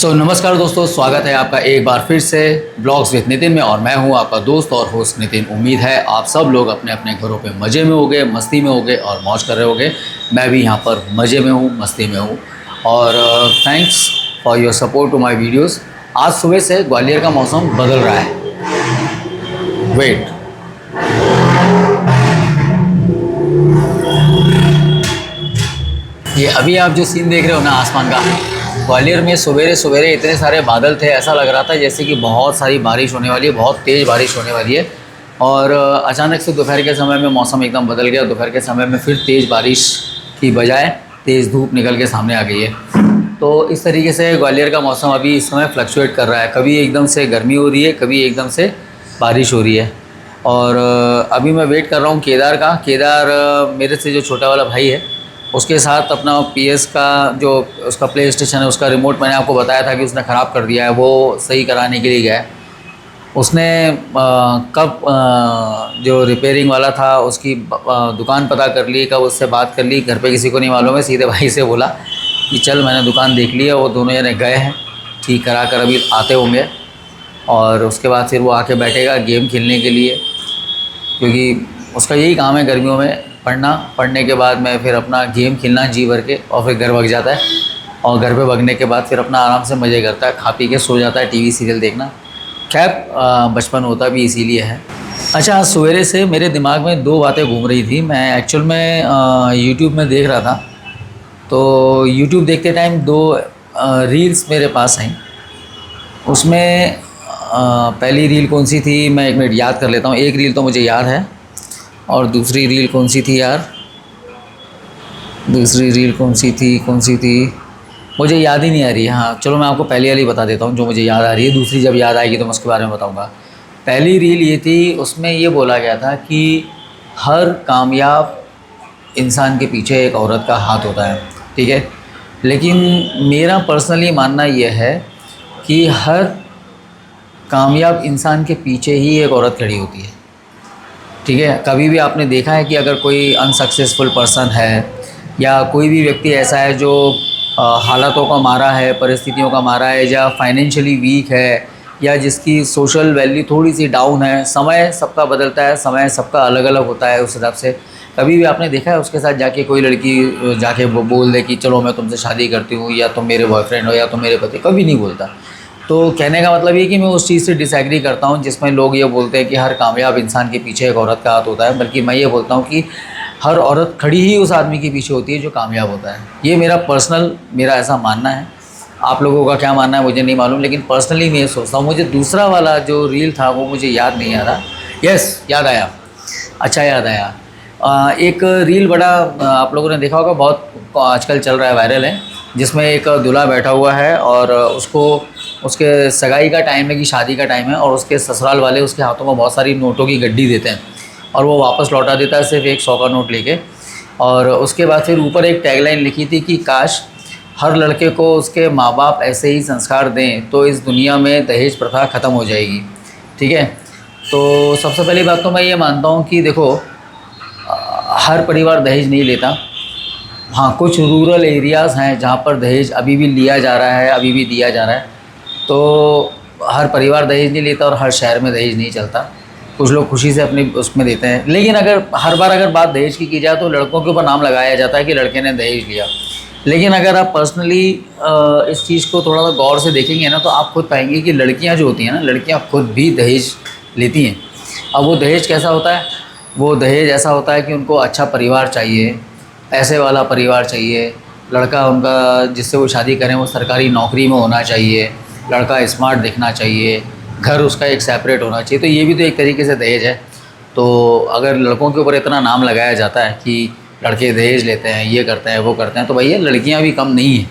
नमस्कार दोस्तों, स्वागत है आपका एक बार फिर से ब्लॉग्स विद नितिन में। और मैं हूं आपका दोस्त और होस्ट नितिन। उम्मीद है आप सब लोग अपने अपने घरों पे मज़े में होंगे, मस्ती में होंगे और मौज कर रहे होंगे। मैं भी यहां पर मज़े में हूं, मस्ती में हूं। और thanks for your support to my videos. आज सुबह से ग्वालियर का मौसम बदल रहा है। वेट, ये अभी आप जो सीन देख रहे हो ना आसमान का, ग्वालियर में सवेरे सवेरे इतने सारे बादल थे, ऐसा लग रहा था जैसे कि बहुत सारी बारिश होने वाली है, बहुत तेज़ बारिश होने वाली है। और अचानक से दोपहर के समय में मौसम एकदम बदल गया। दोपहर के समय में फिर तेज़ बारिश की बजाय तेज़ धूप निकल के सामने आ गई है। तो इस तरीके से ग्वालियर का मौसम अभी इस समय फ्लक्चुएट कर रहा है। कभी एकदम से गर्मी हो रही है, कभी एकदम से बारिश हो रही है। और अभी मैं वेट कर रहा हूँ केदार का। केदार मेरे से जो छोटा वाला भाई है, उसके साथ अपना पीएस का जो उसका प्ले स्टेशन है, उसका रिमोट मैंने आपको बताया था कि उसने ख़राब कर दिया है, वो सही कराने के लिए गया है। उसने कब जो रिपेयरिंग वाला था उसकी दुकान पता कर ली, कब उससे बात कर ली, घर पे किसी को नहीं मालूम है। सीधे भाई से बोला कि चल, मैंने दुकान देख ली है। वो दोनों जने गए हैं, ठीक करा कर अभी आते होंगे। और उसके बाद फिर वो आके बैठेगा गेम खेलने के लिए, क्योंकि उसका यही काम है गर्मियों में, पढ़ना। पढ़ने के बाद में फिर अपना गेम खेलना जी भर के, और फिर घर भाग जाता है। और घर पे भगने के बाद फिर अपना आराम से मज़े करता है, खा पी के सो जाता है, टीवी सीरियल देखना। खैर, बचपन होता भी इसीलिए है। अच्छा, आज सवेरे से मेरे दिमाग में दो बातें घूम रही थी। मैं एक्चुअल में यूट्यूब में देख रहा था, तो यूट्यूब देखते टाइम दो रील्स मेरे पास आई। उसमें पहली रील कौन सी थी, मैं एक मिनट याद कर लेता हूँ। एक रील तो मुझे याद है, और दूसरी रील कौन सी थी यार, दूसरी रील कौन सी थी मुझे याद ही नहीं आ रही। हाँ चलो, मैं आपको पहली वाली बता देता हूँ जो मुझे याद आ रही है। दूसरी जब याद आएगी तो मैं उसके बारे में बताऊँगा। पहली रील ये थी, उसमें ये बोला गया था कि हर कामयाब इंसान के पीछे एक औरत का हाथ होता है, ठीक है। लेकिन मेरा पर्सनली मानना यह है कि हर कामयाब इंसान के पीछे ही एक औरत खड़ी होती है, ठीक है। कभी भी आपने देखा है कि अगर कोई अनसक्सेसफुल पर्सन है, या कोई भी व्यक्ति ऐसा है जो हालातों का मारा है, परिस्थितियों का मारा है, या फाइनेंशियली वीक है, या जिसकी सोशल वैल्यू थोड़ी सी डाउन है। समय सबका बदलता है, समय सबका अलग अलग होता है उस हिसाब से। कभी भी आपने देखा है उसके साथ जाके कोई लड़की जाके वो बोल दे कि चलो मैं तुमसे शादी करती हूँ, या तुम मेरे बॉयफ्रेंड हो, या तुम मेरे पति? कभी नहीं बोलता। तो कहने का मतलब ये कि मैं उस चीज़ से डिसएग्री करता हूँ जिसमें लोग ये बोलते हैं कि हर कामयाब इंसान के पीछे एक औरत का हाथ होता है। बल्कि मैं ये बोलता हूँ कि हर औरत खड़ी ही उस आदमी के पीछे होती है जो कामयाब होता है। ये मेरा ऐसा मानना है। आप लोगों का क्या मानना है मुझे नहीं मालूम, लेकिन पर्सनली मैं ये सोचता हूँ। मुझे दूसरा वाला जो रील था वो मुझे याद नहीं आ रहा। यस, याद आया। अच्छा, याद आया। एक रील बड़ा आप लोगों ने देखा होगा, बहुत आजकल चल रहा है, वायरल है, जिसमें एक दूल्हा बैठा हुआ है और उसको उसके सगाई का टाइम है कि शादी का टाइम है, और उसके ससुराल वाले उसके हाथों में बहुत सारी नोटों की गड्डी देते हैं, और वो वापस लौटा देता है सिर्फ एक 100 का नोट लेके। और उसके बाद फिर ऊपर एक टैगलाइन लिखी थी कि काश हर लड़के को उसके माँ बाप ऐसे ही संस्कार दें तो इस दुनिया में दहेज प्रथा ख़त्म हो जाएगी, ठीक है। तो सबसे पहली बात तो मैं ये मानता हूँ कि देखो, हर परिवार दहेज नहीं लेता। हाँ, कुछ रूरल एरियाज़ हैं जहाँ पर दहेज अभी भी लिया जा रहा है, अभी भी दिया जा रहा है। तो हर परिवार दहेज नहीं लेता, और हर शहर में दहेज नहीं चलता। कुछ लोग खुशी से अपनी उसमें देते हैं। लेकिन हर बार अगर बात दहेज की जाए तो लड़कों के ऊपर नाम लगाया जाता है कि लड़के ने दहेज लिया। लेकिन अगर आप पर्सनली इस चीज़ को थोड़ा सा गौर से देखेंगे ना, तो आप खुद पाएंगे कि लड़कियां जो होती हैं ना, लड़कियां खुद भी दहेज लेती हैं। अब वो दहेज कैसा होता है? वो दहेज ऐसा होता है कि उनको अच्छा परिवार चाहिए, पैसे वाला परिवार चाहिए। लड़का उनका जिससे वो शादी करें वो सरकारी नौकरी में होना चाहिए, लड़का स्मार्ट दिखना चाहिए, घर उसका एक सेपरेट होना चाहिए। तो ये भी तो एक तरीके से दहेज है। तो अगर लड़कों के ऊपर इतना नाम लगाया जाता है कि लड़के दहेज लेते हैं, ये करते हैं, वो करते हैं, तो भैया लड़कियां भी कम नहीं हैं,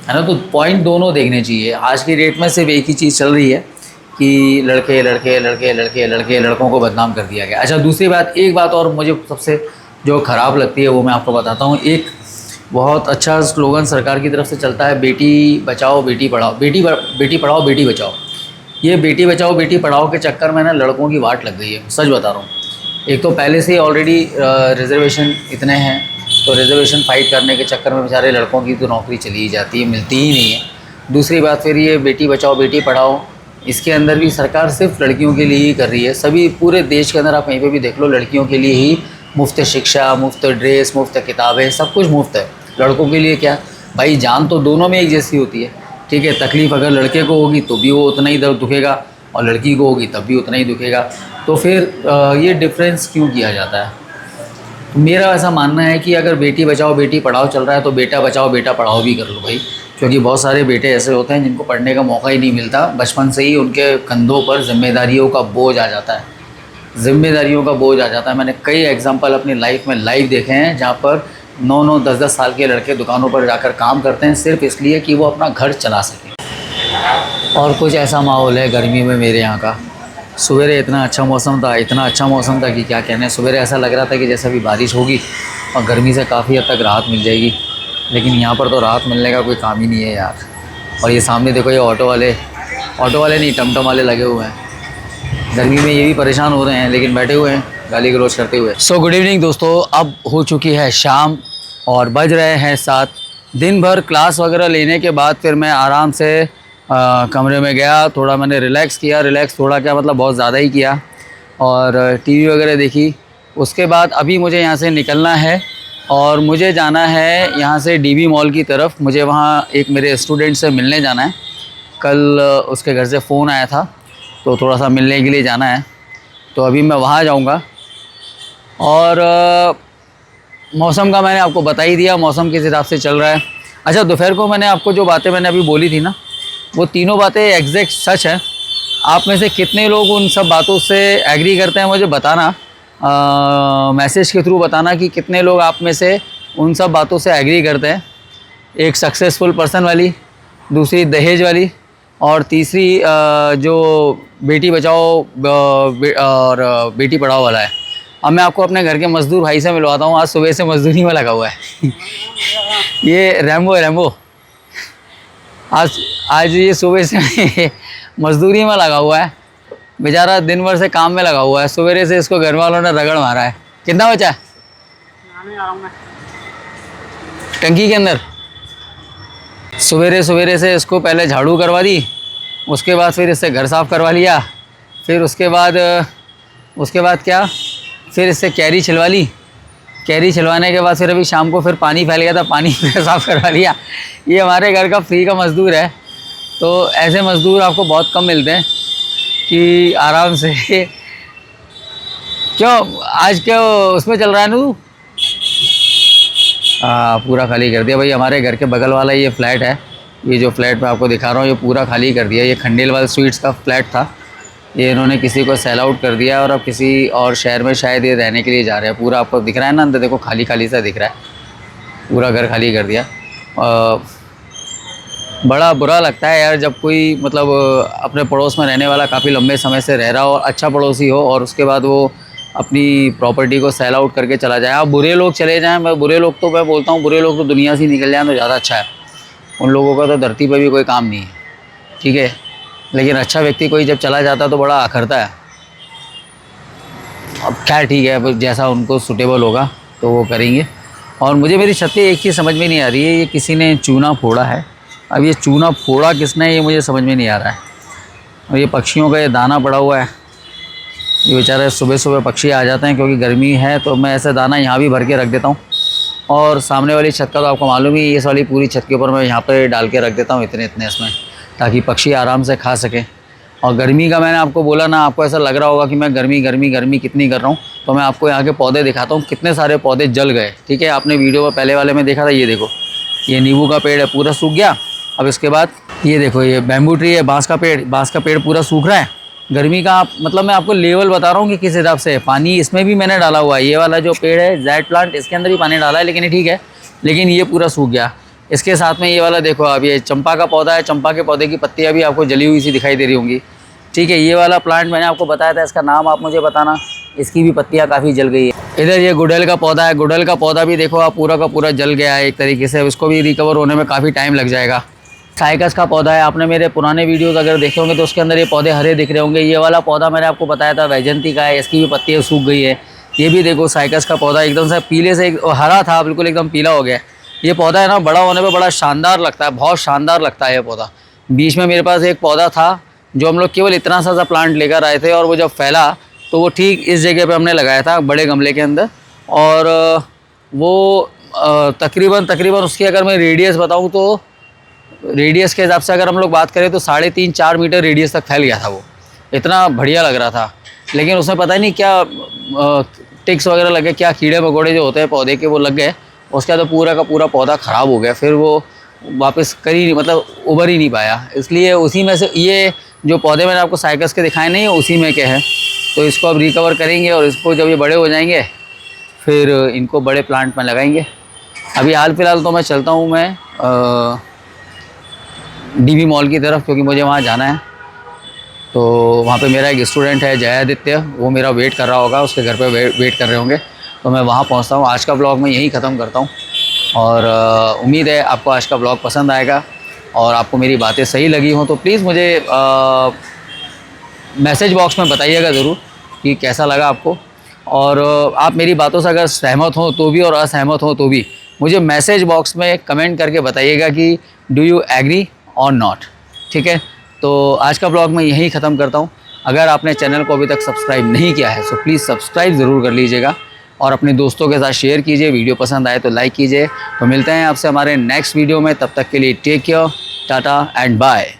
है ना। तो पॉइंट दोनों देखने चाहिए। आज की डेट में सिर्फ एक ही चीज़ चल रही है कि लड़के लड़के लड़के लड़के लड़के, लड़कों को बदनाम कर दिया गया। अच्छा, दूसरी बात, एक बात और मुझे सबसे जो ख़राब लगती है वो मैं आपको बताता हूँ। एक बहुत अच्छा स्लोगन सरकार की तरफ से चलता है, बेटी बचाओ बेटी पढ़ाओ, बेटी पढ़ाओ बेटी बचाओ। ये बेटी बचाओ बेटी पढ़ाओ के चक्कर में ना लड़कों की वाट लग गई है, सच बता रहा हूँ। एक तो पहले से ही ऑलरेडी रिजर्वेशन इतने हैं, तो रिजर्वेशन फाइट करने के चक्कर में बेचारे लड़कों की तो नौकरी चली ही जाती है, मिलती ही नहीं है। दूसरी बात फिर ये बेटी बचाओ बेटी पढ़ाओ, इसके अंदर भी सरकार सिर्फ लड़कियों के लिए ही कर रही है। सभी पूरे देश के अंदर आप कहीं पे भी देख लो, लड़कियों के लिए ही मुफ्त शिक्षा, मुफ्त ड्रेस, मुफ्त किताबें, सब कुछ मुफ्त है। लड़कों के लिए क्या भाई, जान तो दोनों में एक जैसी होती है, ठीक है। तकलीफ़ अगर लड़के को होगी तो भी वो उतना ही दर्द दुखेगा और लड़की को होगी तब भी उतना ही दुखेगा। तो फिर ये डिफरेंस क्यों किया जाता है? तो मेरा ऐसा मानना है कि अगर बेटी बचाओ बेटी पढ़ाओ चल रहा है तो बेटा बचाओ बेटा पढ़ाओ भी कर लो भाई, क्योंकि बहुत सारे बेटे ऐसे होते हैं जिनको पढ़ने का मौका ही नहीं मिलता। बचपन से ही उनके कंधों पर जिम्मेदारियों का बोझ आ जाता है, जिम्मेदारियों का बोझ आ जाता है। मैंने कई एग्जांपल अपनी लाइफ में लाइव देखे हैं जहाँ पर 9-9, 10-10 साल के लड़के दुकानों पर जाकर काम करते हैं सिर्फ इसलिए कि वो अपना घर चला सकें। और कुछ ऐसा माहौल है गर्मी में मेरे यहाँ का। सवेरे इतना अच्छा मौसम था, इतना अच्छा मौसम था कि क्या कहने। सवेरे ऐसा लग रहा था कि जैसे अभी बारिश होगी और गर्मी से काफ़ी हद तक राहत मिल जाएगी, लेकिन यहाँ पर तो राहत मिलने का कोई काम ही नहीं है यार। और ये सामने देखो, ये ऑटो वाले नहीं टमटम वाले लगे हुए हैं। गर्मी में ये भी परेशान हो रहे हैं लेकिन बैठे हुए हैं गाली गलौज करते हुए। सो गुड इवनिंग दोस्तों, अब हो चुकी है शाम और बज रहे हैं 7। दिन भर क्लास वगैरह लेने के बाद फिर मैं आराम से कमरे में गया, थोड़ा मैंने रिलैक्स किया। रिलैक्स थोड़ा क्या मतलब बहुत ज़्यादा ही किया, और टीवी वगैरह देखी। उसके बाद अभी मुझे यहाँ से निकलना है और मुझे जाना है यहाँ से डीबी मॉल की तरफ। मुझे वहाँ एक मेरे स्टूडेंट से मिलने जाना है। कल उसके घर से फ़ोन आया था तो थोड़ा सा मिलने के लिए जाना है, तो अभी मैं वहाँ जाऊँगा। और मौसम का मैंने आपको बता ही दिया, मौसम किस हिसाब से चल रहा है। अच्छा, दोपहर को मैंने आपको जो बातें मैंने अभी बोली थी ना, वो तीनों बातें एग्जैक्ट सच हैं। आप में से कितने लोग उन सब बातों से एग्री करते हैं मुझे बताना, मैसेज के थ्रू बताना कि कितने लोग आप में से उन सब बातों से एग्री करते हैं। एक सक्सेसफुल पर्सन वाली, दूसरी दहेज वाली, और तीसरी जो बेटी बचाओ और बेटी पढ़ाओ वाला है। अब मैं आपको अपने घर के मज़दूर भाई से मिलवाता हूँ। आज सुबह से मज़दूरी में लगा हुआ है ये रैम्बो आज ये सुबह से मज़दूरी में लगा हुआ है बेचारा, दिन भर से काम में लगा हुआ है। सवेरे से इसको घर वालों ने रगड़ मारा है। कितना बचा है टंकी के अंदर? सवेरे से इसको पहले झाड़ू करवा दी, उसके बाद फिर इससे घर साफ़ करवा लिया, फिर उसके बाद क्या, फिर इससे कैरी छिलवा ली। कैरी छिलवाने के बाद फिर अभी शाम को फिर पानी फैल गया था, पानी साफ़ करवा लिया। ये हमारे घर का फ्री का मज़दूर है। तो ऐसे मज़दूर आपको बहुत कम मिलते हैं कि आराम से क्यों उसमें चल रहा है ना तू? पूरा खाली कर दिया भाई। हमारे घर के बगल वाला ये फ्लैट है, ये जो फ्लैट मैं आपको दिखा रहा हूँ, ये पूरा खाली कर दिया। ये खंडेलवाल स्वीट्स का फ्लैट था, ये इन्होंने किसी को सेल आउट कर दिया और अब किसी और शहर में शायद ये रहने के लिए जा रहे हैं। पूरा आपको दिख रहा है ना अंदर, देखो खाली खाली सा दिख रहा है, पूरा घर खाली कर दिया। बड़ा बुरा लगता है यार जब कोई मतलब अपने पड़ोस में रहने वाला काफ़ी लंबे समय से रह रहा हो, अच्छा पड़ोसी हो, और उसके बाद वो अपनी प्रॉपर्टी को सेल आउट करके चला जाए। अब बुरे लोग चले जाएँ, मैं बोलता हूँ बुरे लोग तो दुनिया से निकल जाएँ तो ज़्यादा अच्छा है। उन लोगों का तो धरती पर भी कोई काम नहीं है, ठीक है। लेकिन अच्छा व्यक्ति कोई जब चला जाता है तो बड़ा आखरता है। अब खैर ठीक है, जैसा उनको सूटेबल होगा तो वो करेंगे। और मुझे मेरी छत पे एक चीज़ समझ में नहीं आ रही है, ये किसी ने चूना फोड़ा है। अब ये चूना फोड़ा किसने, ये मुझे समझ में नहीं आ रहा है। और ये पक्षियों का ये दाना पड़ा हुआ है, ये बेचारे सुबह सुबह पक्षी आ जाते हैं क्योंकि गर्मी है, तो मैं ऐसा दाना यहाँ भी भर के रख देता हूँ। और सामने वाली छत का तो आपको मालूम ही, इस वाली पूरी छत के ऊपर मैं यहाँ पर डाल के रख देता हूँ इतने इसमें, ताकि पक्षी आराम से खा सकें। और गर्मी का मैंने आपको बोला ना, आपको ऐसा लग रहा होगा कि मैं गर्मी कितनी कर रहा हूँ, तो मैं आपको यहाँ के पौधे दिखाता हूँ। कितने सारे पौधे जल गए, ठीक है। आपने वीडियो में पहले वाले में देखा था, ये देखो ये नींबू का पेड़ है, पूरा सूख गया। अब इसके बाद ये देखो ये बैम्बू ट्री है, बांस का पेड़ पूरा सूख रहा है। गर्मी का मतलब मैं आपको लेवल बता रहा हूँ कि किस हिसाब से। पानी इसमें भी मैंने डाला हुआ है, ये वाला जो पेड़ है जेड प्लांट, इसके अंदर भी पानी डाला है, लेकिन ये ठीक है, लेकिन ये पूरा सूख गया। इसके साथ में ये वाला देखो, अब ये चंपा का पौधा है, चंपा के पौधे की पत्तियाँ भी आपको जली हुई सी दिखाई दे रही होंगी, ठीक है। ये वाला प्लांट मैंने आपको बताया था, इसका नाम आप मुझे बताना, इसकी भी पत्तियाँ काफ़ी जल गई है। इधर ये गुड़हल का पौधा है, गुड़हल का पौधा भी देखो आप पूरा का पूरा जल गया है एक तरीके से। इसको भी रिकवर होने में काफ़ी टाइम लग जाएगा। साइकस का पौधा है, आपने मेरे पुराने वीडियोस अगर देखे होंगे तो उसके अंदर ये पौधे हरे दिख रहे होंगे। ये वाला पौधा मैंने आपको बताया था वैजंती का है, इसकी भी पत्तियाँ सूख गई है। ये भी देखो साइकस का पौधा एकदम से पीले से हरा था, बिल्कुल एकदम पीला हो गया। ये पौधा है ना, बड़ा होने पे बड़ा शानदार लगता है, बहुत शानदार लगता है ये पौधा। बीच में मेरे पास एक पौधा था जो हम लोग केवल इतना सा प्लांट लेकर आए थे, और वो जब फैला तो वो ठीक इस जगह पे हमने लगाया था बड़े गमले के अंदर। और वो तकरीबन उसकी अगर मैं रेडियस बताऊँ तो रेडियस के हिसाब से अगर हम लोग बात करें तो 3.5-4 मीटर रेडियस तक फैल गया था। वो इतना बढ़िया लग रहा था, लेकिन उसमें पता नहीं क्या टिक्स वगैरह लगे, क्या कीड़े मकोड़े जो होते हैं पौधे के वो लग गए। उसके बाद तो पूरा का पूरा पौधा ख़राब हो गया, फिर वो वापस कर ही नहीं, मतलब उभर ही नहीं पाया। इसलिए उसी में से ये जो पौधे मैंने आपको साइकस के दिखाए नहीं है, उसी में के हैं। तो इसको अब रिकवर करेंगे, और इसको जब ये बड़े हो जाएंगे फिर इनको बड़े प्लांट में लगाएंगे। अभी हाल फ़िलहाल तो मैं चलता हूँ मैं DB मॉल की तरफ, क्योंकि मुझे वहाँ जाना है। तो वहाँ पे मेरा एक स्टूडेंट है जयादित्य, वो मेरा वेट कर रहा होगा, उसके घर पे वेट कर रहे होंगे, तो मैं वहाँ पहुँचता हूँ। आज का ब्लॉग मैं यहीं ख़त्म करता हूँ, और उम्मीद है आपको आज का ब्लॉग पसंद आएगा, और आपको मेरी बातें सही लगी हों तो प्लीज़ मुझे मैसेज बॉक्स में बताइएगा ज़रूर कि कैसा लगा आपको। और आप मेरी बातों से अगर सहमत हो तो भी और असहमत हो तो भी मुझे मैसेज बॉक्स में कमेंट करके बताइएगा कि डू यू एग्री और नॉट। ठीक है, तो आज का ब्लॉग मैं यहीं ख़त्म करता हूँ। अगर आपने चैनल को अभी तक सब्सक्राइब नहीं किया है तो प्लीज़ सब्सक्राइब ज़रूर कर लीजिएगा, और अपने दोस्तों के साथ शेयर कीजिए। वीडियो पसंद आए तो लाइक कीजिए। तो मिलते हैं आपसे हमारे नेक्स्ट वीडियो में, तब तक के लिए टेक केयर, टाटा एंड बाय।